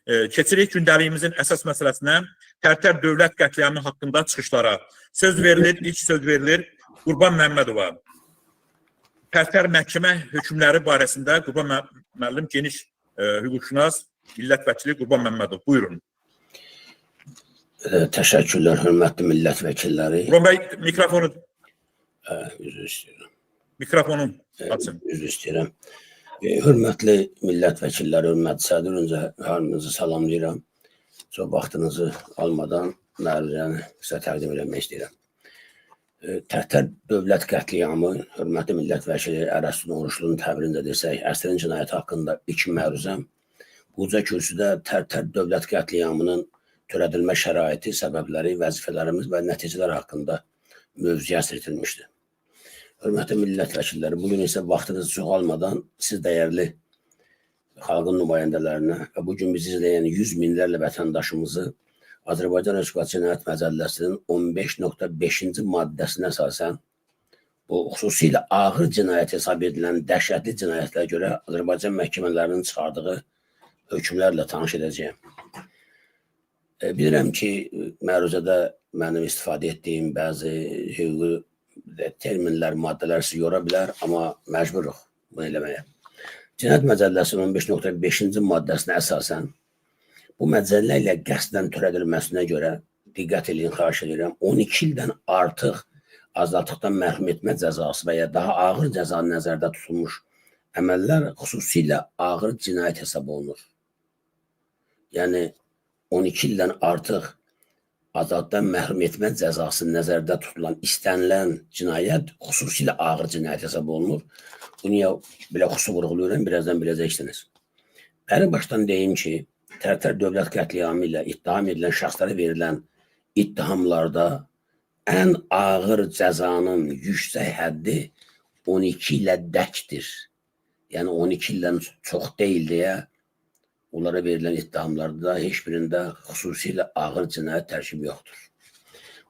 Keçirik gündəliyimizin əsas məsələsinə, Tərtər dövlət qətliamı haqqında çıxışlara. Söz verilir, ilk söz verilir Qurban Məmmədova. Tərtər məhkəmə hökmləri barəsində Qurban müəllim geniş hüquqşünas, millət vəkili Qurban Məmmədov. Buyurun. Təşəkkürlər, hörmətli millət vəkilləri. Qurban bəy, mikrofonu. Üzr istəyirəm. Mikrofonu açın. Üzr istəyirəm. Hörmətli millət vəkilləri, hörmətli sədr, öncə hamınızı salamlayıram. Çox vaxtınızı almadan məruzəni sizə təqdim eləmək istəyirəm. Tərtər dövlət qətliamı, hörmətli millət vəkili Ərəstun Oruçlunun təbirində desək, əsrin cinayəti haqqında ilk məruzəm buca kürsüdə Tərtər dövlət qətliamının törədilmə şəraiti, səbəbləri, vəzifələrimiz və nəticələr haqqında mövzuya həsr edilmişdir. Hörmətli millət vəkilləri, bugün isə vaxtınızı çox almadan siz dəyərli xalqın nümayəndələrinə və bugün bizi izləyən 100 minlərlə vətəndaşımızı Azərbaycan Respublikası Cinayət Məcəlləsinin 15.5-ci maddəsinə əsasən bu xüsusilə ağır cinayət hesab edilən dəhşətli cinayətlərə görə Azərbaycan məhkəmələrinin çıxardığı hökmlərlə tanış edəcəyəm. Bilirəm ki, məruzədə mənim istifadə etdiyim bəzi hüquqi terminlər, maddələr sizi yora bilər, amma məcburuq bunu eləməyə. Cinayət Məcəlləsinin 15.5-ci maddəsinə əsasən bu məcəllə ilə qəsdən törədilməsinə görə diqqət edin, xahiş edirəm, 12 ildən artıq azadlıqdan məhrum etmə cəzası və ya daha ağır cəza nəzərdə tutulmuş əməllər xüsusilə ağır cinayət hesab olunur. Yəni 12 ildən artıq azadlıqdan məhrum etmə cəzası nəzərdə tutulan, istənilən cinayət xüsusilə ağır cinayət hesab olunur. Bunu niyə belə xüsusi vurğuluyuram, birazdan biləcəksiniz. Bəri başdan deyim ki, Tərtər dövlət qətliamı ilə ittiham edilən şəxslərə verilən ittihamlarda ən ağır cəzanın yüksək həddi 12 ilə dəkdir. Yəni 12 ildən çox deyil deyə onlara verilən ittihamlarda heç birində xüsusilə ağır cinayət tərkibi yoxdur.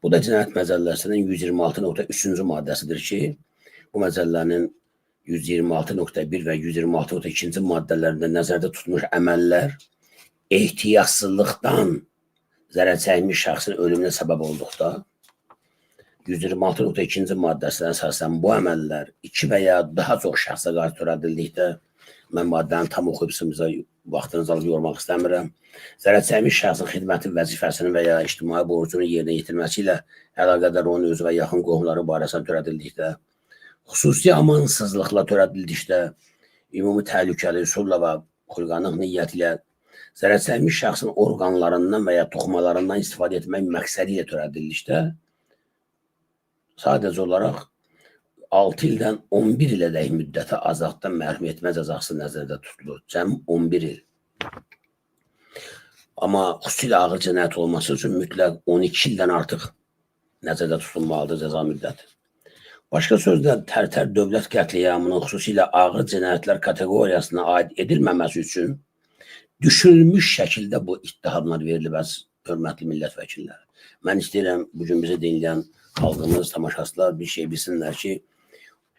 Bu da Cinayət Məcəlləsinin 126.3-cü maddəsidir ki, bu məcəllənin 126.1 və 126.2-ci maddələrində nəzərdə tutmuş əməllər ehtiyatsızlıqdan zərər çəkmiş şəxsin ölümünə səbəb olduqda 126.2-ci maddəsinə əsasən bu əməllər 2 və ya daha çox şəxsə qarşı törədildikdə, mən maddəni tam oxuyub sizə vaxtınızı alıb yormaq istəmirəm, zərər çəkmiş şəxsin xidməti vəzifəsinin və ya ictimai borcunun yerinə yetirməsi ilə əlaqədar onun özü və yaxın qohumları barəsində törədildikdə, xüsusi amansızlıqla törədildikdə, ümumi təhlükəli üsulla və xulqanlıq niyyəti ilə zərər çəkmiş şəxsin orqanlarından və ya toxumalarından istifadə etmək məqsədi ilə törədildikdə, sadəcə olaraq 6 ildən 11 ilədək müddətə azadlıqdan məhrum etmə cəzası nəzərdə tutulur. Cəm 11 il. Amma xüsusilə ağır cinayət olması üçün mütləq 12 ildən artıq nəzərdə tutulmalıdır cəza müddəti. Başqa sözlə, Tərtər dövlət qətliamının xüsusilə ağır cinayətlər kateqoriyasına aid edilməməsi üçün düşünülmüş şəkildə bu ittihamlar verilib, hörmətli millət vəkilləri. Mən istəyirəm, bugün bizi dinləyən xalqımız, tamaşaçılar bir şey bilsinlər ki,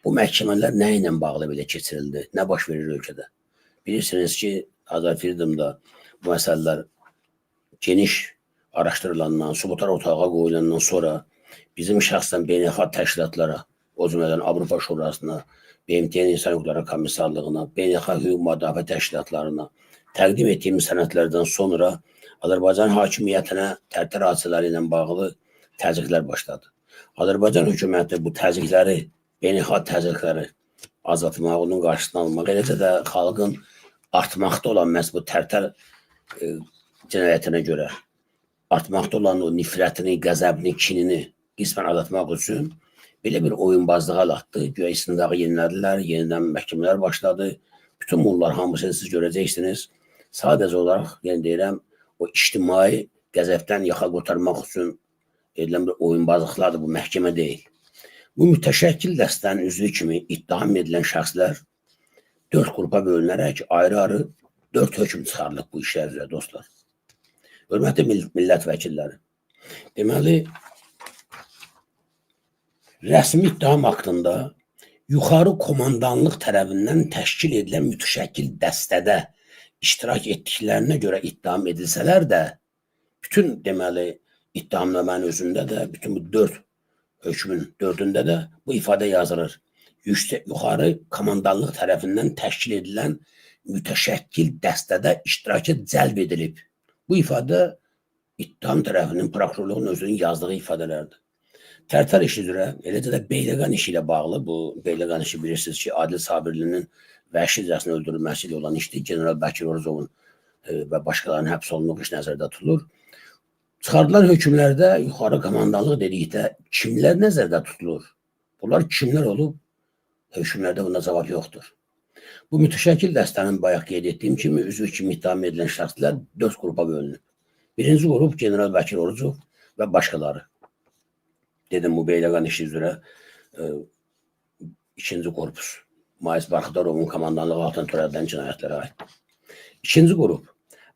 bu məhkəmələr nə ilə bağlı belə keçirildi, nə baş verir ölkədə? Bilirsiniz ki, Azər Freedom'da bu məsələlər geniş araşdırılandan, subutlar otağa qoyulandan sonra bizim şəxsən beynəlxalq təşkilatlara, o cümlədən Avropa Şurasına, BMT-nin İnsan Hüquqları Komissarlığına, beynəlxalq hüquq müdafiə təşkilatlarına təqdim etdiyimiz sənədlərdən sonra Azərbaycan hakimiyyətinə Tərtər hadisələri ilə bağlı təzyiqlər başladı. Azərbaycan hökuməti bu təzyiqləri, beynəlxalq təzyiqləri azaltmaq, onun qarşısını almaq, eləcə də xalqın artmaqda olan məhz bu Tərtər cinayətinə görə artmaqda olan o nifrətini, qəzəbini, kinini qismən azaltmaq üçün belə bir oyunbazlığa atdı. Güya istindağı yenilədilər, yenidən məhkəmələr başladı. Bütün bunlar hamısını siz görəcəksiniz. Sadəcə olaraq, yəni deyirəm, o ictimai qəzəbdən yaxa qurtarmaq üçün edilən bir oyunbazlıqlardır, bu məhkəmə deyil. Bu mütəşəkkil dəstənin üzvü kimi ittiham edilən şəxslər 4 qrupa bölünərək ayrı-ayrı 4 hökm çıxarılıb bu işlər üzrə, dostlar. Hörmətli millət vəkilləri, deməli, rəsmi ittiham haqqında yuxarı komandanlıq tərəfindən təşkil edilən mütəşəkkil dəstədə iştirak etdiklərinə görə ittiham edilsələr də, bütün deməli ittihamnamənin özündə də, bütün bu 4 hökmün 4-ündə də bu ifadə yazılır. Yuxarı komandanlıq tərəfindən təşkil edilən mütəşəkkil dəstədə iştirakı cəlb edilib. Bu ifadə ittiham tərəfinin, prokurorluğun özünün yazdığı ifadələrdir. Tərtər işi üzrə, eləcə də Beyləqan işi ilə bağlı, bu Beyləqan işi bilirsiniz ki, Adil Sabirlinin vəhşicəsinə öldürülməsi ilə olan işdir. General Bəkir Orzovun və başqalarının həbs olunduğu iş nəzərdə tutulur. Çıxardılan hökmlərdə yuxarı komandanlıq dedikdə kimlər nəzərdə tutulur? Bunlar kimlər olub? Hökmlərdə buna cavab yoxdur. Bu mütəşəkkil dəstənin bayaq qeyd etdiyim kimi üzvü kimi ittiham edilən şəxslər 4 qrupa bölünür. Birinci qrup General Bəkir Orzov və başqaları. Dedim bu Beyləqan işi üzrə ikinci korpus. Mais Baxıdarovun komandanlığı altında törədilən cinayətlərə aid. İkinci qrup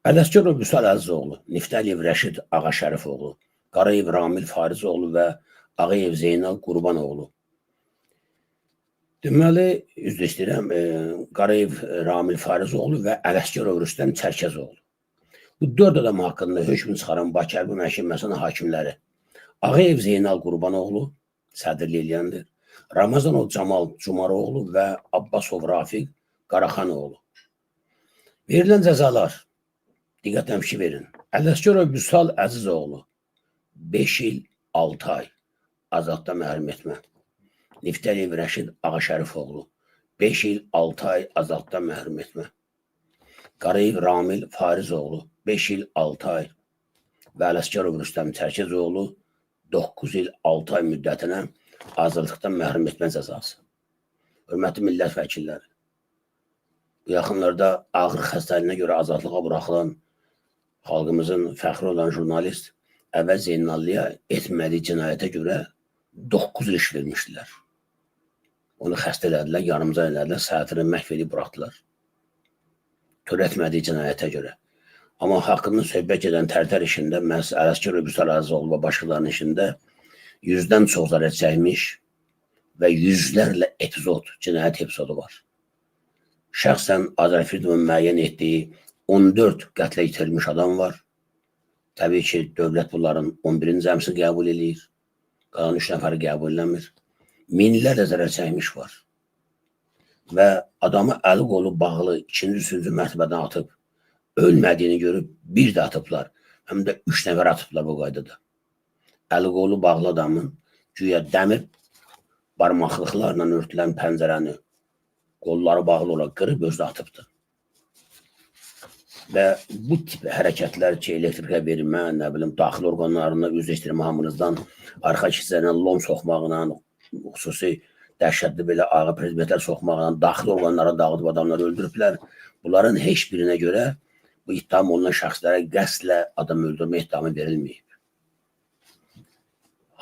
Ələsgərov Vüsal Əzizoğlu, Niftəliyev Rəşid Ağa Şərifoğlu, Qarayev Ramil Farizoğlu və Ağayev Zeynal Qurbanoğlu. Deməli, üzr istəyirəm, Qarayev Ramil Farizoğlu və Ələsgərov Rüstəm Çərkəzoğlu. Bu 4 adam haqqında hökm çıxaran Bakı Hərbi Məhkəməsinin hakimləri Ağayev Zeynal Qurbanoğlu sədrlik eləyəndir. Ramazanov Camal Cumaroğlu və Abbasov Rafiq Qaraxanoğlu. Verilən cəzalar, diqqət həmşi verin. Ələsgərov Vüsal Əzizoğlu 5 il 6 ay azadda məhrum etmə. Niftəliyev Rəşid Ağa Şərifoğlu 5 il 6 ay azadda məhrum etmə. Qarayev Ramil Farizoğlu 5 il 6 ay və Ələsgərov Rüstəm Çərkəzoğlu 9 il 6 ay müddətinə azadlıqdan məhrum etmə cəzası. Hörmətli millət vəkilləri, bu yaxınlarda ağır xəstəliyinə görə azadlığa buraxılan xalqımızın fəxri olan jurnalist Əvəz Zeynallıya etmədiyi cinayətə görə 9 il iş vermişdilər. Onu xəstə elədilər, yarımcan elədilər, səhətini məhv edib buraxdılar. Törətmədiyi cinayətə görə. Amma haqqında söhbət edən Tərtər işində, məhz Ələsgərov Vüsal Əzizoğlu və başqalarının işində 100-dən çox zərər çəkmiş və yüzlərlə epizod, cinayət epizodu var. Şəxsən Azərfirdovun müəyyən etdiyi 14 qətlə itirilmiş adam var. Təbii ki, dövlət bunların 11-ci cəmsi qəbul edir. Qalan 3 nəfəri qəbul eləmir. Minlərlə zərər çəkmiş var. Və adamı əli qolu bağlı 2-3-cü mərtəbədən atıb, ölmədiyini görüb bir də atıblar. Həm də 3 nəfər atıblar bu qaydada. Əli qolu bağlı adamın güya dəmir barmaqlıqlarla örtülən pəncərəni qolları bağlı olaraq qırıb özü atıbdır. Və bu tip hərəkətlər ki, elektrikə verilmə, nə bilim, daxil orqanlarında üzləşdirmə hamınızdan arxa kisələrlə lom soxmaqla, xüsusi dəhşətli belə ağır predmetlər soxmaqla, daxil orqanlara dağıdıb adamları öldürüblər. Bunların heç birinə görə bu ittiham olunan şəxslərə qəsdlə adam öldürmə ittihamı verilməyib.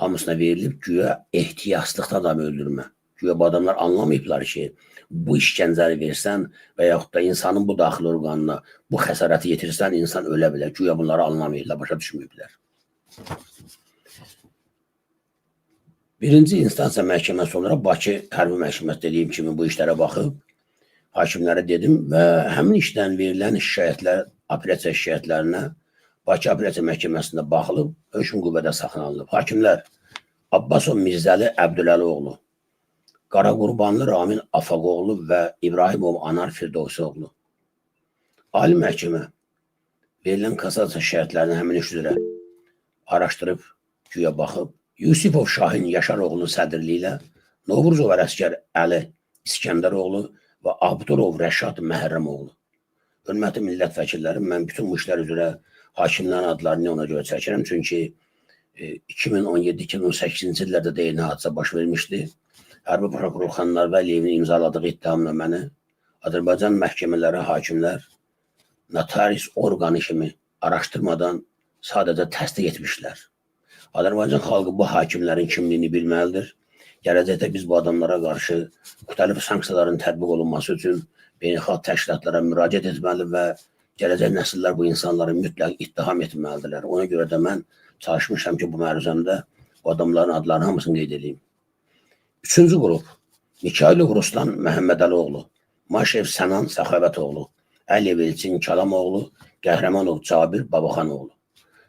Hamısına verilib güya ehtiyatsızlıqda adam öldürmə. Güya bu adamlar anlamayıblar ki, bu işgəncəni versən və yaxud da insanın bu daxil orqanına bu xəsarəti yetirsən, insan ölə bilər. Güya bunları anlamayırlar, başa düşməyiblər. Birinci instansiya məhkəməsi olaraq Bakı Hərbi Məhkəməsi dediyim kimi bu işlərə baxıb, hakimlərə dedim və həmin işdən verilən şikayətlər, apellyasiya şikayətlərinə Bakı Apellyasiya Məhkəməsində baxılıb, hökm qüvvədə saxlanılıb. Hakimlər Abbasov Mirzəli Əbdüləlioğlu, Qaraqurbanlı Ramin Afaqoğlu və İbrahimov Anar Firdovsoğlu. Ali məhkəmə verilən kassasiya şikayətlərini həmin iş üzrə araşdırıb, güya baxıb, Yusifov Şahin Yaşaroğlu sədrliyi ilə Novruzov Ələsgər Əli İskəndəroğlu və Abdurov Rəşad Məhərrəmoğlu. Hörmətli millət vəkillərim, mən bütün bu işlər üzrə hakimlərin adlarını ona görə çəkirəm. Çünki 2017-2018-ci illərdə də eyni hadisə baş vermişdi. Hərbi prokuror Xanlar Vəliyevin imzaladığı ittihamnaməni Azərbaycan məhkəmələri hakimlər notarius orqanı kimi araşdırmadan sadəcə təsdiq etmişlər. Azərbaycan xalqı bu hakimlərin kimliyini bilməlidir. Gələcəkdə biz bu adamlara qarşı müxtəlif sanksiyaların tətbiq olunması üçün beynəlxalq təşkilatlara müraciət etməli və gələcək nəsillər bu insanları mütləq ittiham etməlidirlər. Ona görə də mən çalışmışam ki, bu məruzəmdə bu adamların adlarını hamısını qeyd edeyim. Üçüncü qrup Mikayılov Ruslan Məhəmmədəlioğlu, Maşev Sənan Səxavətoğlu, Əliyev Elçin Kalamoğlu, Qəhrəmanov Cabir Babaxanoğlu.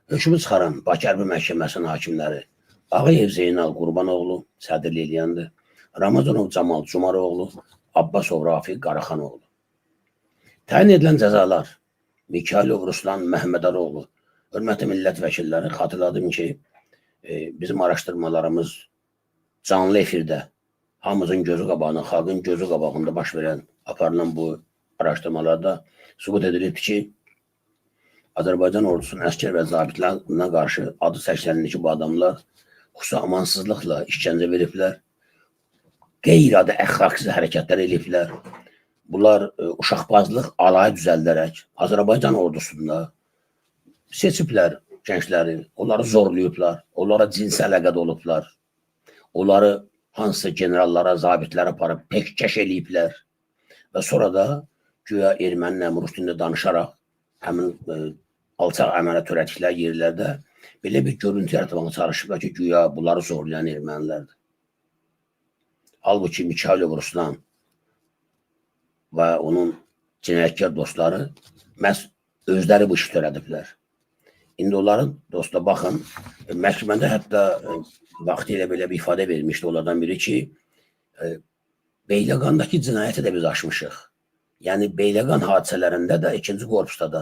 Hökmü çıxaran Bakı Hərbi Məhkəməsinin hakimləri Ağayev Zeynal Qurbanoğlu, sədrlik eləyəndir. Ramazanov Camal Cumaroğlu, Abbasov Rafiq Qaraxanoğlu. Təyin edilən cəzalar Mikhailov Ruslan Məhəmmədaroğlu. Hörmətli millət vəkilləri, xatırladım ki, bizim araşdırmalarımız canlı efirdə hamımızın gözü qabağında, xalqın gözü qabağında baş verən, aparılan bu araşdırmalarda sübut edilib ki, Azərbaycan ordusunun əskər və zabitlərine qarşı adı səslənilmiş bu adamlar xüsusi amansızlıqla işgəncə veriblər, qeyri-adi əxlaqsız hərəkətlər ediblər. Bunlar uşaqbazlıq alayı düzəldərək Azərbaycan ordusunda seçiblər gəncləri, onları zorlayıblar, onlara cinsi əlaqədə olublar, onları hansısa generallara, zabitlərə aparıb pekkeş eləyiblər və sonra da güya erməni rus dilində danışaraq həmin alçaq əmələ törətdikləri yerlərdə belə bir görüntü yaratmağa çalışıblar ki, güya bunları zorlayan ermənilərdir. Halbuki Mikhailov Ruslan və onun cinayətkar dostları məhz özləri bu işi törədiblər. İndi onların, dostlar, baxın, məhkəmədə hətta vaxtı ilə belə bir ifadə vermişdi onlardan biri ki, Beyləqandakı cinayəti də biz aşmışıq. Yəni, Beyləqan hadisələrində də, 2-ci korpusda da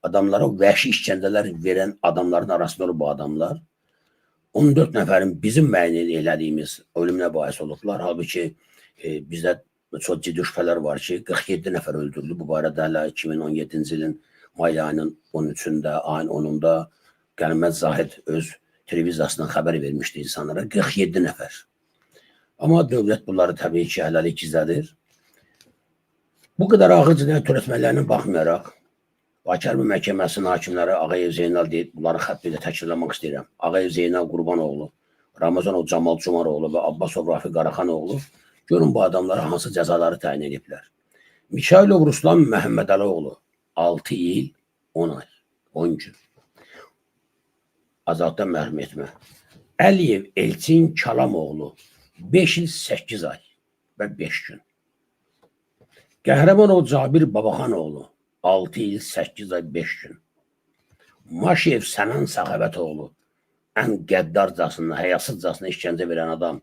adamlara vəhşi işgəncələr verən adamların arasında olub bu adamlar. 14 nəfərin bizim müəyyən elədiyimiz ölümünə bahis olublar. Halbuki bizdə çox ciddi şübhələr var ki, 47 nəfər öldürülü. Bu barədə hələ 2017-ci ilin may ayının 13-də, ayın 10-da Qənimət Zahid öz televiziyasından xəbər vermişdi insanlara. 47 nəfər. Amma dövlət bunları təbii ki, hələlik gizlədir. Bu qədər ağır cinayət törətmələrinə baxmayaraq, Bakı Hərbi Məhkəməsinin hakimləri Ağayev Zeynal deyib, bunları xətt ilə təkrarlamaq istəyirəm. Ağayev Zeynal Qurbanoğlu, Ramazanov Camal Cumaroğlu və Abbasov Rafiq Qaraxanoğlu görün bu adamlara hansı cəzaları təyin ediblər. Mikhailov Ruslan Məhəmmədəloğlu 6 il 10 ay, 10 gün. Azadlıqdan məhrum etmə. Əliyev Elçin Kalamoğlu 5 il 8 ay və 5 gün. Qəhrəmanov Cabir Babaxanoğlu 6 il 8 ay 5 gün. Maşev Sənan Səxavətoğlu ən qəddarcasına, həyasızcasına işgəncə verən adam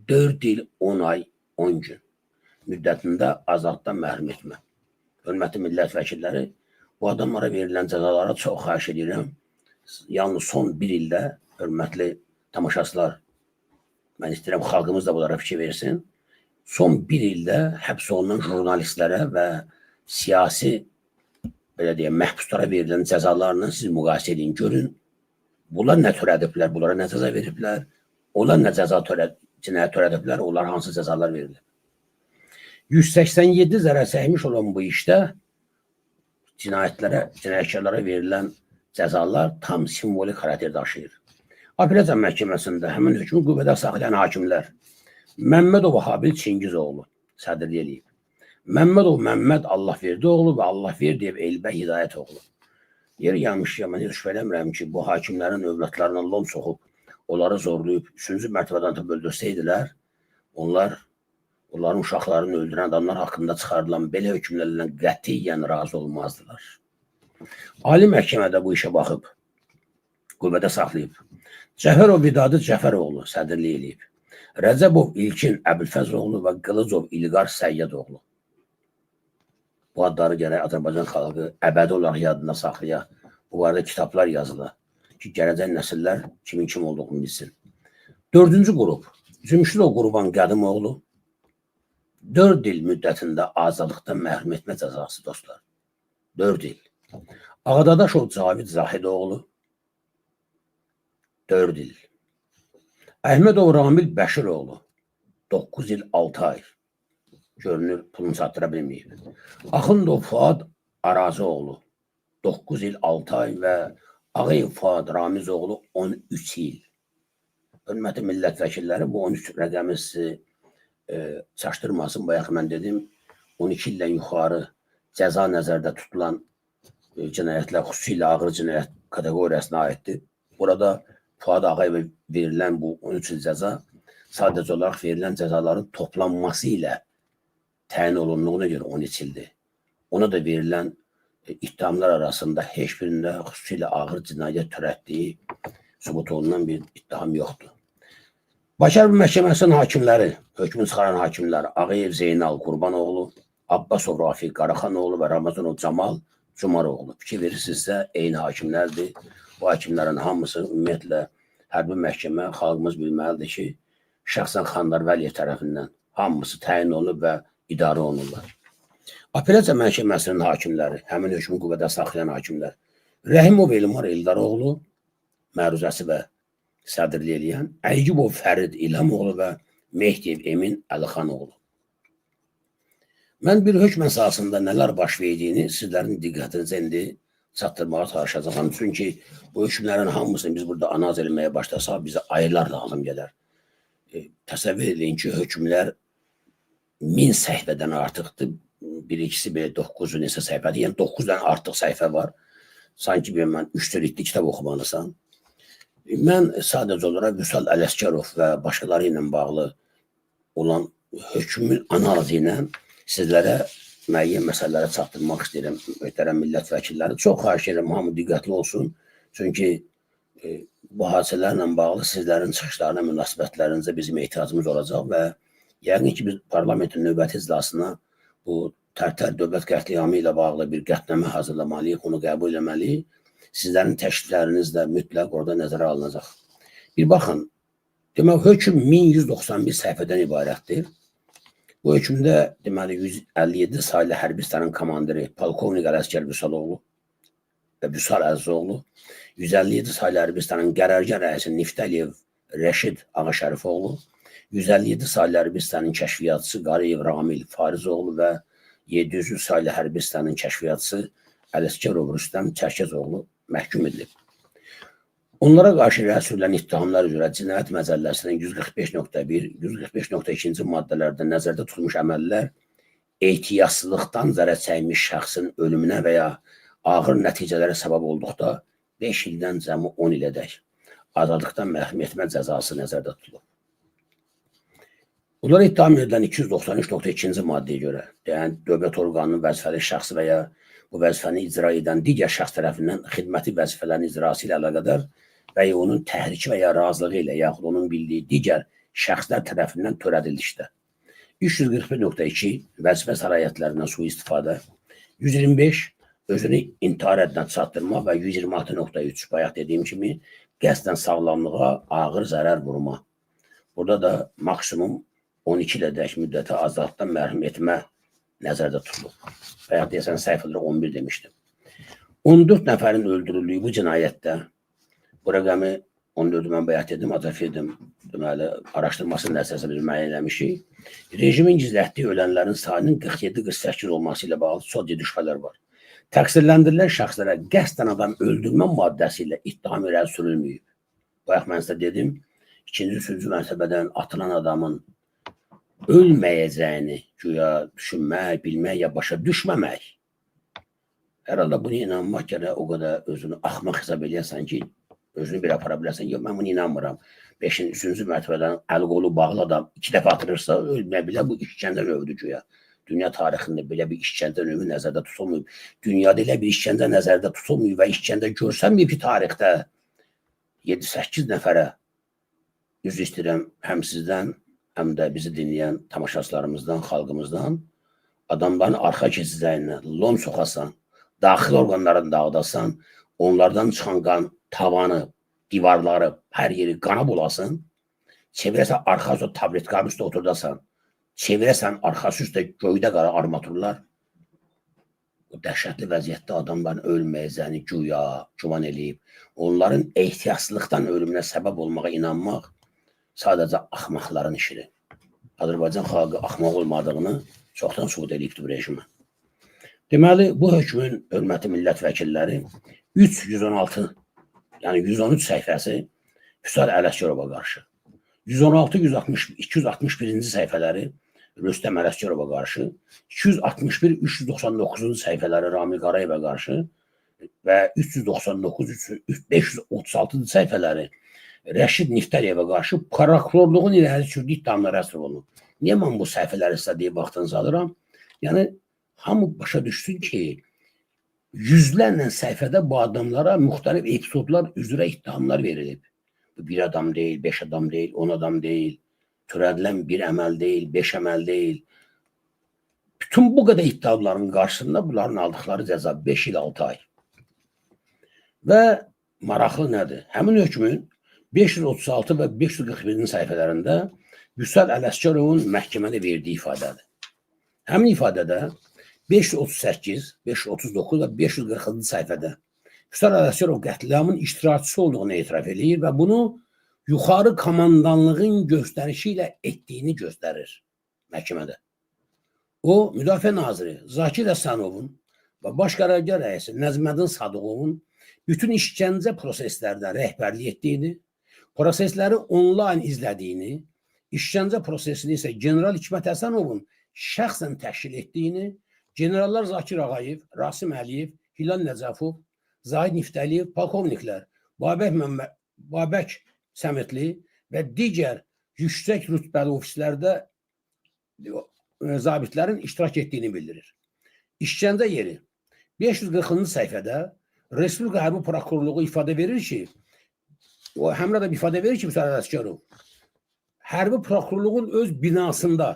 4 il 10 ay 10 gün müddətində azadlıqdan məhrum etmə. Hörmətli millət vəkilləri, bu adamlara verilən cəzalara çox xahiş edirəm. Yalnız son bir ildə, hörmətli tamaşaçılar, mən istəyirəm xalqımız da bunlara fikir versin. Son bir ildə həbs olunan jurnalistlərə və siyasi belə deyək, məhbuslara verilən cəzalarla siz müqayisə edin, görün. Bunlar nə törədiblər, bunlara nə cəza veriblər, onlar nə cinayət törədiblər, onlar hansı cəzalar verilib. 187 zərər çəkmiş olan bu işdə cinayətkarlara verilən cəzalar tam simvolik xarakter daşıyır. Apellyasiya məhkəməsində həmin hökmü qüvvədə saxlayan hakimlər Məmmədov Habil Çingizoğlu sədrlik eləyib. Məmmədov Məmməd Allahverdioğlu və Allahverdiyev Elbə Hidayətoğlu. Yeri gəlmişkən, mən heç şübhə eləmirəm ki, bu hakimlərin övladlarına lom soxub, onları zorlayıb, 3-cü mərtəbədən tıb öldürsəydilər, onların uşaqlarını öldürən adamlar haqqında çıxarılan belə hökmlərlə qətiyyən razı olmazdılar. Ali məhkəmədə bu işə baxıb, qüvvədə saxlayıb. Cəfərov Vidadi Cəfəroğlu sədrlik eləyib. Rəcəbov İlkin Əbülfəzoğlu və Qılıcov İlqar Səyyadoğlu. Bu adları gərək Azərbaycan xalqı əbədi olaraq yadında saxlaya. Bu barədə kitablar yazıla ki, gələcək nəsillər kimin kim olduğunu bilsin. 4-cü qrup, Cümşüdov Qurban Qədimoğlu 4 il müddətində azadlıqdan məhrum etmə cəzası, dostlar. 4 il. Ağdadaşov Cavid Zahidoğlu 4 il. Əhmədov Ramil Bəşiroğlu 9 il 6 ay. Görünür, pulunu çatdıra bilməyib. Axundov Fuad Arazioğlu 9 il 6 ay və Ağayev Fuad Ramizoğlu 13 il. Hörmətli millət vəkilləri, bu 13 rəqəmi sizi çaşdırmasın. Bayaq mən dedim, 12 ildən yuxarı cəza nəzərdə tutulan cinayətlər xüsusilə ağır cinayət kateqoriyasına aiddir. Burada Fuad Ağayevə verilən bu 13 il cəza sadəcə olaraq verilən cəzaların toplanması ilə təyin olunduğuna görə 13 ildir. ona da verilən ittihamlar arasında heç birində xüsusilə ağır cinayət törətdiyi sübut olunan bir ittiham yoxdur. Bakı Hərbi Məhkəməsinin hakimləri, hökmün çıxaran hakimlər Ağayev Zeynal Qurbanoğlu, Abbasov Rafiq Qaraxanoğlu və Ramazanov Camal Cumaroğlu. Fikir verirsinizsə, eyni hakimlərdir. Bu hakimlərin hamısı ümumiyyətlə hərbi məhkəmə xalqımız bilməlidir ki, şəxsən Xanlar Vəliyev tərəfindən hamısı təyin olunub və idarə olunurlar. Apellyasiya məhkəməsinin hakimləri, həmin hökmü qüvvədə saxlayan hakimlər Rəhimov Elmar Eldaroğlu, məruzəsi və sədrlik eləyən Əygübov Fərid İlhamoğlu və Mehdiyev Emin Əlixanoğlu. Mən bir hökm əsasında nələr baş verdiyini sizlərin diqqətinizə indi çatdırmağa çalışacağam. Çünki bu hökmlərin hamısını biz burada analiz etməyə başlasaq bizə aylar lazım gələr. Təsəvvür edin ki, hökmlər 1000 səhifədən artıqdır. Bir-ikisi belə 9 neçə səhifədir. Yəni 9-dan artıq səhifə var. Sanki mən 3-4 kitab oxumalısan. Mən sadəcə olaraq Vüsal Ələsgərov və başqaları ilə bağlı olan hökmün analizi ilə sizlərə müəyyən məsələləri çatdırmaq istəyirəm. Möhtərəm millət vəkilləri. Çox xahiş edirəm, hamı diqqətli olsun. Çünki bu hadisələrlə bağlı sizlərin çıxışlarına, münasibətlərinizə bizim ehtiyacımız olacaq və yəqin ki, biz parlamentin növbəti iclasına bu Tərtər dövlət qətliamı ilə bağlı bir qətnamə hazırlamalıyıq, onu qəbul etməliyik. Sizlərin təklifləriniz də mütləq orada nəzərə alınacaq. Bir baxın, demək, hökm 1191 səhifədən ibarətdir. Bu hökmdə deməli 157 saylı hərbi stanın komandiri Polkovnik Ələsgər Vüsaloğlu və Vüsal Əzizoğlu, 157 saylı hərbi stanın qərargah rəisi Niftəliyev Rəşid Ağaşərifoğlu, 157 saylı hərbi stanın kəşfiyyatçısı Qariyev Ramil Farizoğlu və 700 saylı hərbi stanın kəşfiyyatçısı Ələsgərov Rüstəm Çərkəzoğlu məhkum edilib. Onlara qarşı irəli sürülən ittihamlar üzrə Cinayət Məcəlləsinin 145.1, 145.2-ci maddələrdə nəzərdə tutulmuş əməllər ehtiyatsızlıqdan zərər çəkmiş şəxsin ölümünə və ya ağır nəticələrə səbəb olduqda 5 ildən cəmi 10 ilədək azadlıqdan məhrum etmə cəzası nəzərdə tutulub. Bunlar ittiham edilən 293.2-ci maddəyə görə, yəni dövlət orqanının vəzifəli şəxsi və ya bu vəzifəni icra edən digər şəxs tərəfindən xidməti vəzifələrin icrası ilə əlaqədar və ya onun təhriki və ya razılığı ilə yaxud onun bildiyi digər şəxslər tərəfindən törədildikdə 341.2 vəzifə səlahiyyətlərindən sui-istifadə, 125 özünü intihar həddindən çatdırma və 126.3 bayaq dediyim kimi qəsdən sağlamlığa ağır zərər vurma. Burada da maksimum 12 ilədək müddəti azadlıqdan məhrum etmə nəzərdə tutulub. Və ya deyəsən səhifələrə 11 demişdim. 14 nəfərin öldürüldüyü bu cinayətdə, bu rəqəmi 14-ü mən bayaq dedim, azaf edim, deməli, araşdırması nəticəsində biz müəyyən eləmişik. Rejimin gizlətdiyi ölənlərin sayının 47-48 olması ilə bağlı çox ciddi şübhələr var. Təqsirləndirilən şəxslərə qəsdən adam öldürmə maddəsi ilə ittiham irəli sürülməyib. Bayaq mən sizə dedim, ikinci, üçüncü mərtəbədən atılan adamın ölməyəcəyini güya düşünmək, bilmək ya başa düşməmək. Hər halda bunu inanmaq gərək o qədər özünü axmaq hesab eləyəsən ki, özünü bir apara bilərsən. Yox, mən bunu inanmıram. 5-ci, 3-cü mərtəbədən əl-qolu bağlı adam 2 dəfə atılırsa, ölməyə bilər, bu işgəncə növüdür güya. Dünya tarixində belə bir işgəncə növü nəzərdə tutulmayıb. Dünyada elə bir işgəncə nəzərdə tutulmayıb və işgəncə görsənməyib ki, tarixdə 7-8 nəfərə üzr istəyirəm həm sizdən, həm də bizi dinləyən tamaşaçılarımızdan, xalqımızdan adamların arxa keçəcəyinə lom soxasan, daxil orqanlarını dağıdasan, onlardan çıxan qan tavanı, divarları, hər yeri qana bulasın, çevirəsən arxası o tabletkarın üstə oturdasan, çevirəsən arxası üstə göydə qara armaturlar, o dəhşətli vəziyyətdə adamların ölməyəcəyini güman eləyib, onların ehtiyatsızlıqdan ölümünə səbəb olmağa inanmaq sadəcə axmaqların işidir. Azərbaycan xalqı axmaq olmadığını çoxdan sübut edibdir bu rejimə. Deməli, bu hökmün hörmətli millət vəkilləri 316, yəni 113 səhifəsi Vüsal Ələsgərova qarşı, 116-261-ci səhifələri Rüstəm Ələsgərova qarşı, 261-399-cu səhifələri Ramil Qarayevə qarşı və 399-536-cı səhifələri Rəşid Niftəliyevə qarşı prokurorluğun irəli sürdüyü ittihamlar həsr olunub. Niyə mən bu səhifələri sizə deyib vaxtınızı alıram? Yəni, hamı başa düşsün ki, yüzlərlə səhifədə bu adamlara müxtəlif epizodlar üzrə ittihamlar verilib. Bu bir adam deyil, 5 adam deyil, 10 adam deyil, törədilən bir əməl deyil, 5 əməl deyil. Bütün bu qədər iddiaların qarşısında bunların aldıqları cəza 5 il 6 ay. Və maraqlı nədir? Həmin hökmün 536 və 541-ci səhifələrində Vüsal Ələsgərovun məhkəmədə verdiyi ifadədir. Həmin ifadədə 538, 539 və 540-cı səhifədə Vüsal Ələsgərov qətliamın iştirakçısı olduğunu etiraf edir və bunu yuxarı komandanlığın göstərişi ilə etdiyini göstərir məhkəmədə. O, Müdafiə Naziri Zakir Həsənovun və Baş Qərargah rəisi Nəzməddin Sadıqovun bütün işgəncə proseslərdə rəhbərlik etdiyini, prosesləri onlayn izlədiyini, işgəncə prosesini isə General Hikmət Həsənovun şəxsən təşkil etdiyini, generallar Zakir Ağayev, Rasim Əliyev, Hilal Nəcəfov, Zahid Niftəliyev, polkovniklər Babək Səmitli və digər yüksək rütbəli ofislərdə zabitlərin iştirak etdiyini bildirir. İşgəncə yeri 540-cı səhifədə Respublika Hərbi Prokurorluğu ifadə verir ki, o həmrə də ifadə verir ki, Vüsal Ələsgərov Hərbi Prokurorluğun öz binasında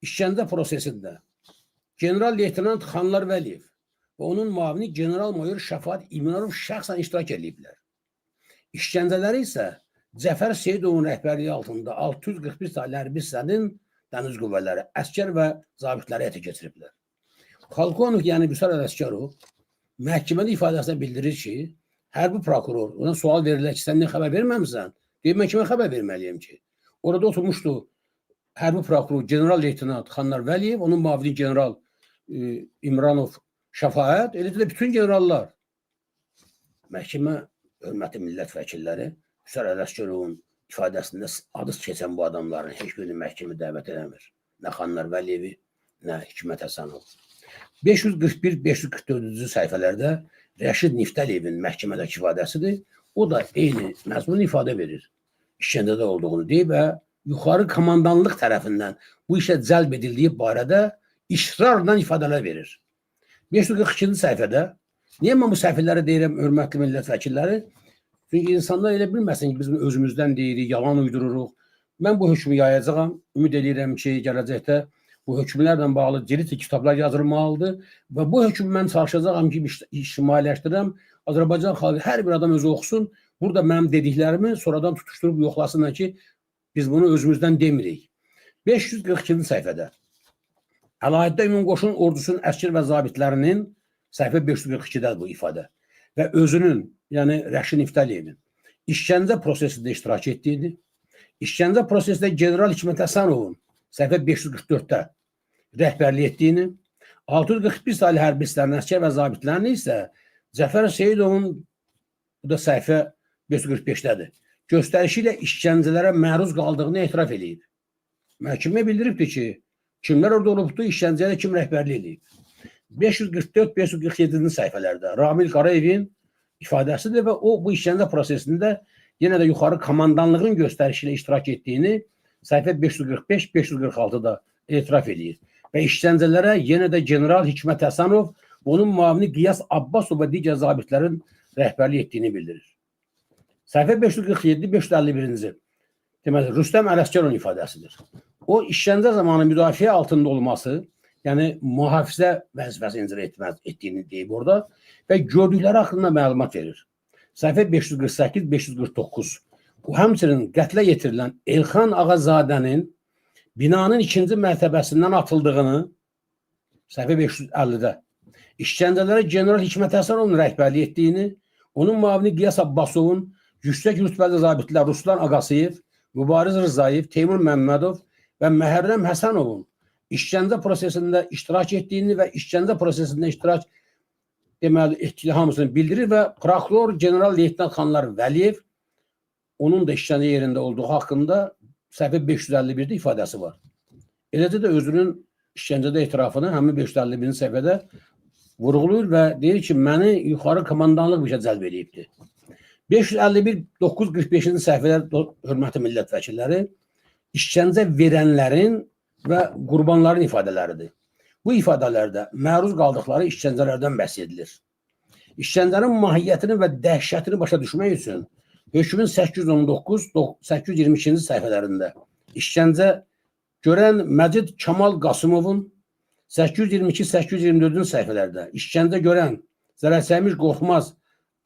işgəncə prosesində General Leytenant Xanlar Vəliyev və onun müavini General Mayor Şəfaət İmranov şəxsən iştirak ediblər. İşgəncələri isə Cəfər Seyidovun rəhbərliyi altında 641 saylı hərbi hissənin dəniz qüvvələri, əskər və zabitləri həyata keçiriblər. Polkovnik, yəni Vüsal Ələsgərov məhkəmədə ifadəsində bildirir ki, hərbi prokuror ona sual verirlər ki, sən nə xəbər verməmisən? Deyib, mən kimə xəbər verməliyim ki? Orada oturmuşdu hərbi prokuror General Leytenant Xanlar Vəliyev, onun müavini General İmranov Şəfaət, eləcə də bütün generallar. Məhkəmə, hörmətli millət vəkilləri, Vüsal Ələsgərovun ifadəsində adı keçən bu adamların heç birini məhkəmə dəvət edəmir. Nə Xanlar Vəliyevi, nə Hikmət Həsənov. 541-544-cü səhifələrdə Rəşid Niftəliyevin məhkəmədəki ifadəsidir. O da eyni məzmun ifadə verir. İşgəncədə olduğunu deyib və yuxarı komandanlıq tərəfindən bu işə cəlb edildiyi barədə israrla ifadələr verir. 542-ci səhifədə, niyə mən bu səhifələri deyirəm, hörmətli millət vəkilləri? Çünki insanlar elə bilməsin ki, biz özümüzdən deyirik, yalan uydururuq. Mən bu hökmü yayacağam. Ümid edirəm ki, gələcəkdə bu hökmlərlə bağlı cirit kitablar yazılmalıdır və bu hökmü mən çalışacağam ki, ictimailəşdirəm. Azərbaycan xalqı hər bir adam özü oxusun. Burada mənim dediklərimi sonradan tutuşdurub yoxlasınlar ki, biz bunu özümüzdən demirik. 542-ci səhifədə Əlahiddə Ümumqoşun ordusunun əskər və zabitlərinin səhifə 542-dədir bu ifadə və özünün, yəni Rəşid Niftəliyevin işgəncə prosesində iştirak etdiyini, işgəncə prosesində General Hikmət Həsənovun səhifə 544-də rəhbərlik etdiyini, 641 saylı hərbi hissələrin əskər və zabitlərini isə Cəfər Seyidovun, bu da səhifə 545-dədir, göstərişi ilə işgəncələrə məruz qaldığını etiraf edib. Məhkəmə bildiribdir ki, kimlər orada olubdur, işgəncəyə kim rəhbərlik edib. 544-547-ci səhifələrdə Ramil Qarayevin ifadəsidir və o, bu işgəncə prosesində yenə də yuxarı komandanlığın göstərişi ilə iştirak etdiyini səhifə 545-546-da etiraf edir. Və işgəncələrə yenə də General Hikmət Həsənov, onun müavini Qiyas Abbasov və digər zabitlərin rəhbərlik etdiyini bildirir. Səhifə 547-551-ci deməli, Rüstəm Ələsgərovun ifadəsidir. O, işgəncə zamanı müdafiə altında olması, yəni mühafizə vəzifəsi icra etdiyini deyib orada və gördükləri haqqında məlumat verir. Səhifə 548-549. Bu, həmçinin qətlə yetirilən Elxan Ağazadənin binanın 2-ci mərtəbəsindən atıldığını, səhifə 550-də, işgəncələrə General Hikmət Həsənovun rəhbərlik etdiyini, onun müavini Qiyas Abbasovun, yüksək rütbəli zabitlər Ruslan Ağasiyev, Mübariz Rızayev, Teymur Məmmədov və Məhərrəm Həsənovun işgəncə prosesində iştirak etdiyini və işgəncə prosesində iştirak etdiyini hamısını bildirir və prokuror General Leytenant Xanlar Vəliyev onun da işgəncə yerində olduğu haqqında səhifə 551-də ifadəsi var. Eləcə də özünün işgəncədə etirafını həmin 551-ci səhifədə vurğulayır və deyir ki, məni yuxarı komandanlıq bir şey cəlb edibdir. 551-945-ci səhifələr, hörmətli millət vəkilləri, işgəncə verənlərin və qurbanların ifadələridir. Bu ifadələrdə məruz qaldıqları işgəncələrdən bəhs edilir. İşgəncənin mahiyyətini və dəhşətini başa düşmək üçün hökmün 819-822-ci səhifələrində işgəncə görən Məcid Kamal Qasımovun 822-824-cü səhifələrdə işgəncə görən zərərçəkmiş Qorxmaz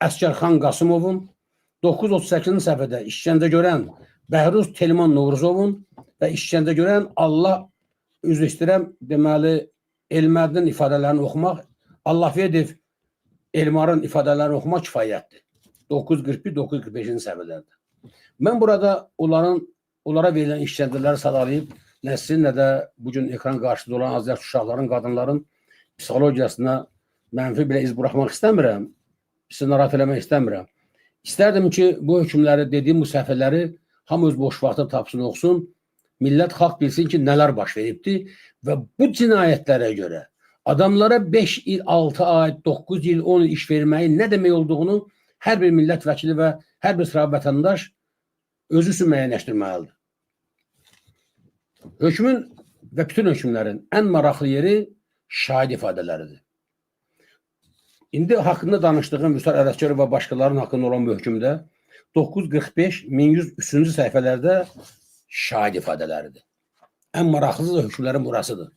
Əskərxan Qasımovun 938-ci səhifədə işgəncə görən Bəhruz Telman Novruzovun və işgəncə görən Allah üzr istəyirəm, deməli Elmədin ifadələrini oxumaq, Allahverdiyev Elmarın ifadələrini oxumaq kifayətdir. 941-945-ci səhifələrdə. Mən burada onlara verilən işgəncələri sadalayıb, nə sizin, nə də bugün ekran qarşısında olan azyaşlı uşaqların, qadınların psixologiyasına mənfi belə iz buraxmaq istəmirəm, sizi narahat eləmək istəmirəm. İstərdim ki, bu hökmləri, dediyim bu səhifələri hamı öz boş vaxtı tapsın, oxusun, millət, xalq bilsin ki, nələr baş veribdir və bu cinayətlərə görə adamlara 5 il, 6 ay, 9 il, 10 il iş verməyin nə demək olduğunu hər bir millət vəkili və hər bir sıra vətəndaş özü üçün müəyyənləşdirməlidir. Hökmün və bütün hökmlərin ən maraqlı yeri şahid ifadələridir. İndi haqqında danışdığım Vüsal Ələsgərov və başqalarının haqqında olan bu hökmdə 945-1103-cü səhifələrdə şahid ifadələridir. Ən maraqlısı da hökmlərin burasıdır.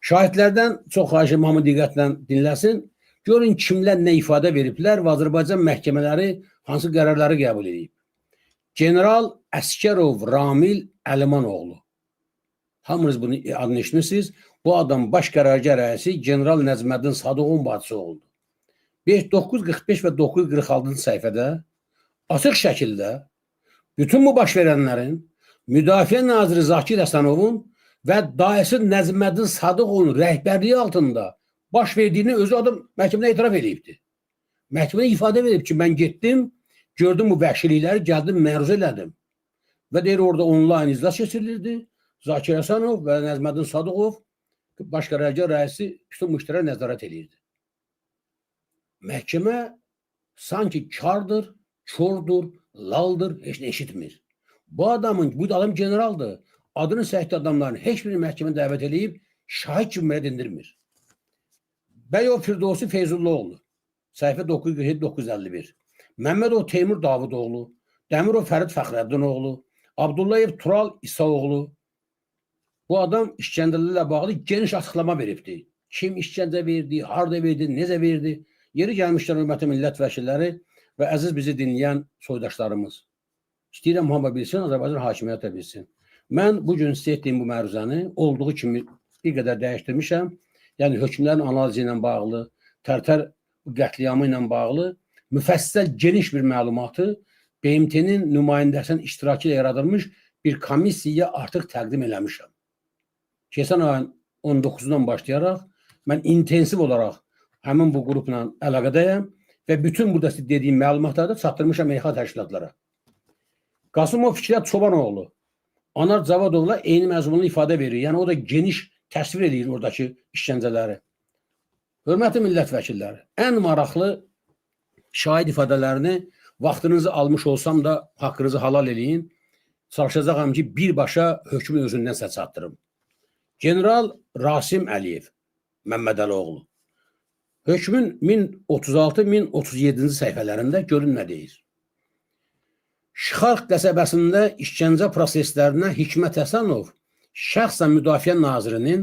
Şahidlərdən çox xahiş edirəm, hamı diqqətlə dinləsin. Görün kimlər nə ifadə veriblər və Azərbaycan məhkəmələri hansı qərarları qəbul edib. General Əskərov Ramil Əlimanoğlu. Hamınız bunu adını eşitmişsiniz. Bu adam baş qərargah rəisi General Nəcməddin Sadıqovun bacısı oldu. 945 və 946-cı səhifədə açıq şəkildə bütün bu baş verənlərin Müdafiə Naziri Zakir Həsənovun və daisi Nəcməddin Sadıqovun rəhbərliyi altında baş verdiyini özü adam məhkəmədə etiraf edibdir. Məhkəmədə ifadə verib ki, mən getdim, gördüm bu vəhşilikləri, gəldim, məruz elədim. Və deyir, orada onlayn iclas keçirilirdi. Zakir Həsənov və Nəcməddin Sadıqov baş qərargah rəisi bütün bu işlərə nəzarət edirdi. Məhkəmə sanki kardır, kordur, laldır, heç nə eşitmir. Bu adam generaldır. Adını səhvli adamların heç birini məhkəmə dəvət edib şahid kimi müəyyən edilmir. Bəyov Firdovsi Feyzullaoğlu, səhifə 947-951. Məmmədov Teymur Davudoğlu, Dəmirov Fərid Fəxrəddinoğlu, Abdullayev Tural İsaoğlu. Bu adam işgəncələrlə bağlı geniş açıqlama veribdir. Kim işgəncə verdi, harda verdi, necə verdi. Yeri gəlmişlər hörmətli millət vəkilləri və əziz bizi dinləyən soydaşlarımız. İstəyirəm hamı bilsin, Azərbaycan hakimiyyəti bilsin. Mən bugün sizə etdiyim bu məruzəni olduğu kimi bir qədər dəyişdirmişəm. Yəni hökmlərin analizi ilə bağlı, Tərtər qətliamı ilə bağlı müfəssəl geniş bir məlumatı BMT-nin nümayəndəsinin iştirakı ilə yaradılmış bir komissiyaya artıq təqdim eləmişəm. Keçən ayın 19-dan başlayaraq mən intensiv olaraq həmin bu qrupla əlaqədəyəm və bütün burada dediyim məlumatları da çatdırmışam EYX təşkilatlara. Qasımov Fikrət Çobanoğlu, Anar Cavadovla eyni məzmunlu ifadə verir. Yəni o da geniş təsvir edir oradakı işgəncələri. Hörmətli millət vəkilləri, ən maraqlı şahid ifadələrini vaxtınızı almış olsam da haqqınızı halal eləyin. Çalışacağım ki, birbaşa hökmün özündən səs çatdırım. General Rasim Əliyev Məmmədəlioğlu. Hökmün 1036-1037-ci səhifələrində görün nə deyir. Şıxarx qəsəbəsində işgəncə proseslərinə Hikmət Həsənov şəxsən Müdafiə Nazirinin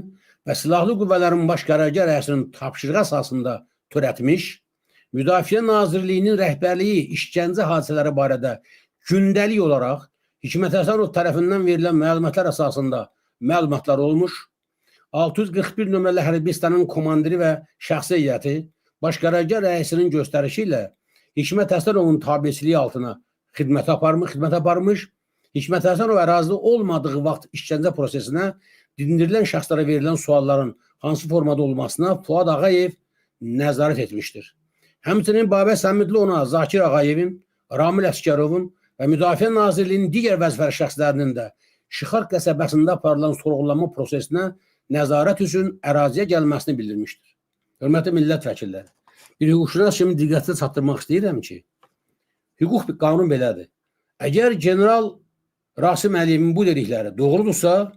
və Silahlı Qüvvələrin Baş Qərargah rəisinin tapşırığı əsasında törətmiş, Müdafiə Nazirliyinin rəhbərliyi işgəncə hadisələri barədə gündəlik olaraq Hikmət Həsənov tərəfindən verilən məlumatlar əsasında məlumatlar olmuş, 641 nömrəli hərbi hissənin komandiri və şəxsi heyəti Baş Qərargah rəisinin göstərişi ilə Hikmət Həsənovun tabiçiliyi altına xidmət aparmış, Hikmət Həsənov ərazidə olmadığı vaxt işgəncə prosesinə dindirilən şəxslərə verilən sualların hansı formada olmasına Fuad Ağayev nəzarət etmişdir. Həmçinin Babək Səmidli ona Zakir Ağayevin, Ramil Əskərovun və Müdafiə Nazirliyinin digər vəzifəli şəxslərinin də Şıxarx qəsəbəsində aparılan sorğulanma prosesinə nəzarət üçün əraziyə gəlməsini bildirmişdir. Hörmətli millət vəkilləri, bir hüquqşünas kimi diqqətli çatdırmaq istəyirəm ki, hüquq bir qanun belədir. Əgər General Rasim Əliyevin bu dedikləri doğrudursa,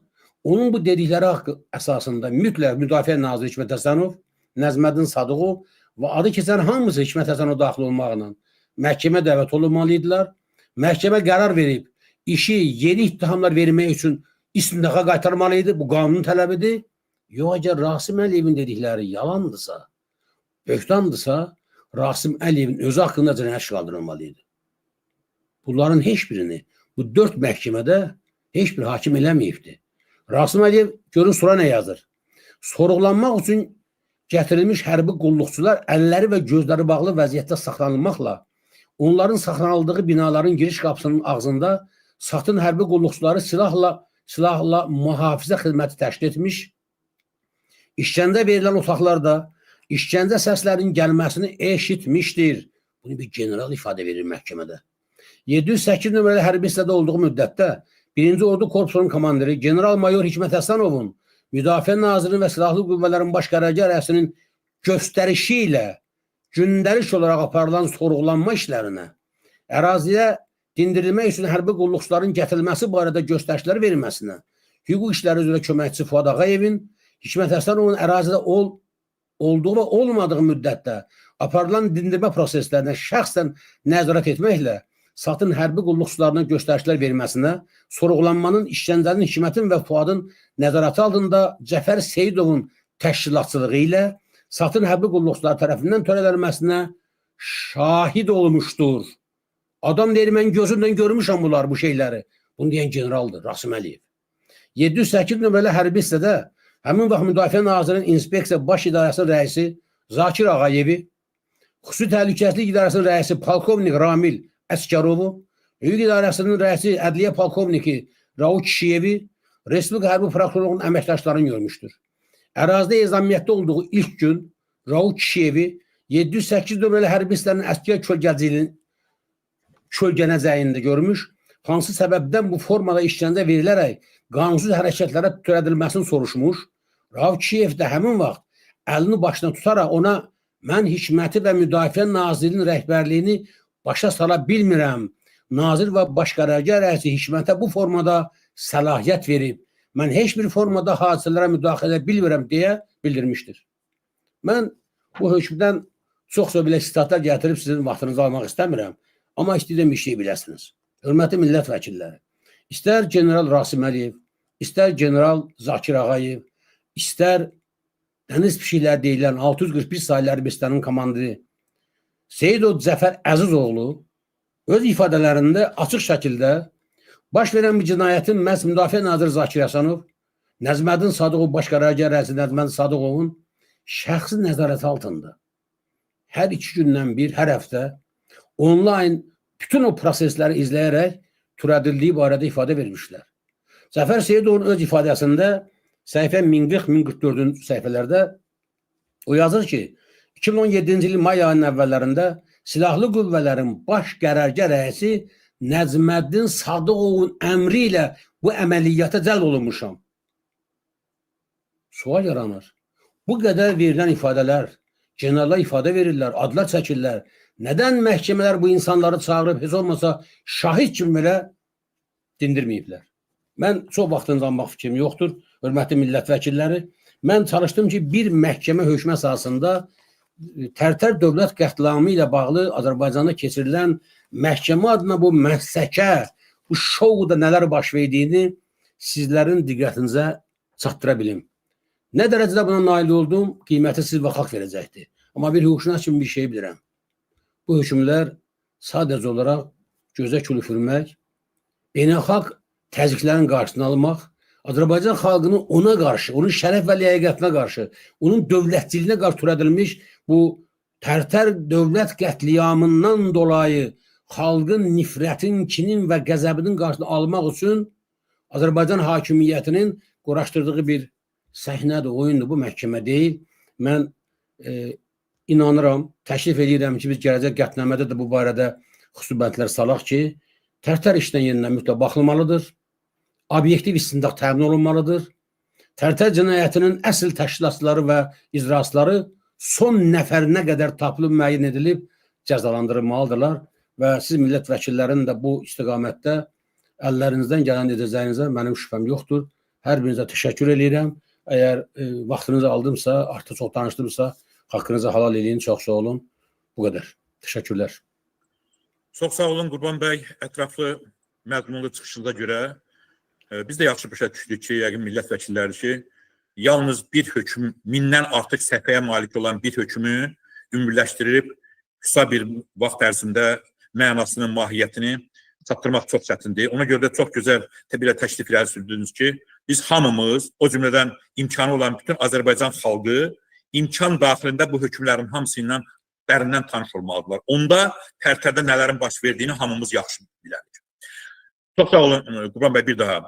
Onun bu dedikləri haqqı əsasında mütləq Müdafiə Naziri Hikmət Həsənov, Nəzməddin Sadıqov və adı keçən hamısı Hikmət Həsənov daxil olmaqla məhkəmə dəvət olunmalıydılar. Məhkəmə qərar verib işi yeni ittihamlar vermək üçün istintaqa qaytarmalıydı. Bu qanunun tələbidir. Yox, əgər Rasim Əliyevin dedikləri yalandırsa, böhtandırsa, Rasim Əliyevin özü haqqında cinayət işi qaldırılmalıydı. Bunların heç birini bu 4 məhkəmədə heç bir hakim eləməyibdir. Rasim Əliyev görün sonra nə yazır? Sorğulanmaq üçün gətirilmiş hərbi qulluqçular əlləri və gözləri bağlı vəziyyətdə saxlanılmaqla onların saxlanıldığı binaların giriş qapısının ağzında satın hərbi qulluqçuları silahla mühafizə xidməti təşkil etmiş, işgəncə verilən otaqlarda işgəncə səslərinin gəlməsini eşitmişdir. Bunu bir general ifadə verir məhkəmədə. 708 nömrəli hərbi hissədə olduğu müddətdə 1-ci Ordu Korpusunun komandiri General-Mayor Hikmət Həsənovun Müdafiə Nazirinin və Silahlı Qüvvələrin Baş Qərargah rəisinin göstərişi ilə gündəlik olaraq aparılan sorğulanma işlərinə, əraziyə dindirilmək üçün hərbi qulluqçuların gətirilməsi barədə göstərişlər verilməsinə, hüquq işləri üzrə köməkçisi Fuad Ağayevin Hikmət Həsənovun ərazidə olduğu və olmadığı müddətdə aparılan dindirmə proseslərinə şəxsən nəzarət etməklə satın hərbi qulluqçularına göstərişlər verməsinə, sorğulanmanın işgəncənin Hikmətin və Fuadın nəzarəti altında Cəfər Seyidovun təşkilatçılığı ilə satın hərbi qulluqçular tərəfindən törədilməsinə şahid olmuşdur. Adam deyir, mən gözümlə görmüşəm bu şeyləri. Bunu deyən generaldır, Rasim Əliyev. 708 nömrəli hərbi hissədə həmin vaxt Müdafiə Nazirinin İnspeksiya Baş İdarəsinin rəisi Zakir Ağayevi, Xüsusi Təhlükəsizlik İdarəsinin rəisi Polkovnik Ramil Əskərovu, Hüquq İdarəsinin rəisi Ədliyyə Polkovniki Rauf Kişiyevi, Respublika Hərbi Prokurorluğunun əməkdaşlarını görmüşdür. Ərazidə ezamiyyətdə olduğu ilk gün Rauf Kişiyevi 708 nömrəli hərbi hissənin əskər kölgənəcəyində görmüş, hansı səbəbdən bu formada işgəncə verilərək qanunsuz hərəkətlərə törədilməsini soruşmuş. Rauf Kişiyev də həmin vaxt əlini başına tutaraq ona mən Hikməti və Müdafiə Nazirinin rəhbərliyini başa sala bilmirəm. Nazir və Baş Qərargah rəisi Hikmətə bu formada səlahiyyət verib. Mən heç bir formada hadisələrə müdaxilə edə bilmirəm deyə bildirmişdir. Mən bu hökmdən çox belə sitatlar gətirib sizin vaxtınızı almaq istəmirəm. Amma istəyirəm bir şey biləsiniz. Hörmətli millət vəkilləri, istər General Rasim Əliyev, istər General Zakir Ağayev, istər dəniz pişiklər deyilən 641 sayılı hərbi hissənin komandiri Seyidov Cəfər Əzizoğlu öz ifadələrində açıq şəkildə baş verən bir cinayətin məhz Müdafiə Naziri Zakir Həsənov, Nəzməddin Sadıqov Baş Qərargah rəisi Nəzməddin Sadıqovun şəxsi nəzarəti altında hər 2 gündən bir, hər həftə onlayn bütün o prosesləri izləyərək törədildiyi barədə ifadə vermişlər. Cəfər Seyidovun öz ifadəsində səhifə 1040-1044-cü səhifələrdə o yazır ki, 2017-ci ilin may ayının əvvəllərində Silahlı Qüvvələrin Baş Qərargah rəisi Nəzməddin Sadıqovun əmri ilə bu əməliyyata cəlb olunmuşam. Sual yaranır. Bu qədər verilən ifadələr, generallar ifadə verirlər, adlar çəkirlər. Nədən məhkəmələr bu insanları çağırıb, heç olmasa şahid kimi belə dindirməyiblər? Mən çox vaxtınızı almaq fikrim yoxdur, hörmətli millət vəkilləri. Mən çalışdım ki, bir məhkəmə hökmü əsasında Tərtər dövlət qətliamı ilə bağlı Azərbaycanda keçirilən məhkəmə adına bu məsəkə, bu şovda nələr baş verdiyini sizlərin diqqətinizə çatdıra bilim. Nə dərəcədə buna nail oldum, qiyməti siz və xalq verəcəkdir. Amma bir hüquqşünas kimi bir şey bilirəm. Bu hökmlər sadəcə olaraq gözə kül üfürmək, beynəlxalq təzyiqlərin qarşısını almaq, Azərbaycan xalqının ona qarşı, onun şərəf və ləyaqətinə qarşı, onun dövlətçiliyinə qarşı törədilmiş bu Tərtər dövlət qətliamından dolayı xalqın nifrətin, kinin və qəzəbinin qarşısını almaq üçün Azərbaycan hakimiyyətinin quraşdırdığı bir səhnədir, oyundur, bu məhkəmə deyil. Mən inanıram, təklif edirəm ki, biz gələcək qətnamədə də bu barədə xüsusiyyətlər salaq ki, Tərtər işdən yenidən mütləq baxılmalıdır, obyektiv istintaq təmin olunmalıdır. Tərtər cinayətinin əsl təşkilatçıları və icraçıları son nəfərinə qədər tapılıb, müəyyən edilib, cəzalandırılmalıdırlar və siz millət vəkillərinin də bu istiqamətdə əllərinizdən gələn edəcəyinizə mənim şübhəm yoxdur. Hər birinizə təşəkkür edirəm. Əgər vaxtınızı aldımsa, artıq çox danışdımsa, haqqınızı halal eləyin. Çox sağ olun. Bu qədər. Təşəkkürlər. Çox sağ olun Qurban bəy, ətraflı məzmunlu çıxışınıza görə. Biz də yaxşı başa düşdük ki, yəqin millət vəkilləri ki, yalnız bir hökm, 1000-dən artıq səhifəyə malik olan bir hökmü ümumiləşdirib qısa bir vaxt ərzində mənasının, mahiyyətini çatdırmaq çox çətindir. Ona görə də çox gözəl təbii təkliflər sürdünüz ki, biz hamımız, o cümlədən imkanı olan bütün Azərbaycan xalqı imkan daxilində bu hökmlərin hamısı ilə dərindən tanış olmalıdırlar. Onda tərtərdə nələrin baş verdiyini hamımız yaxşı bilərik. Çox sağ olun Qurban bəy bir daha.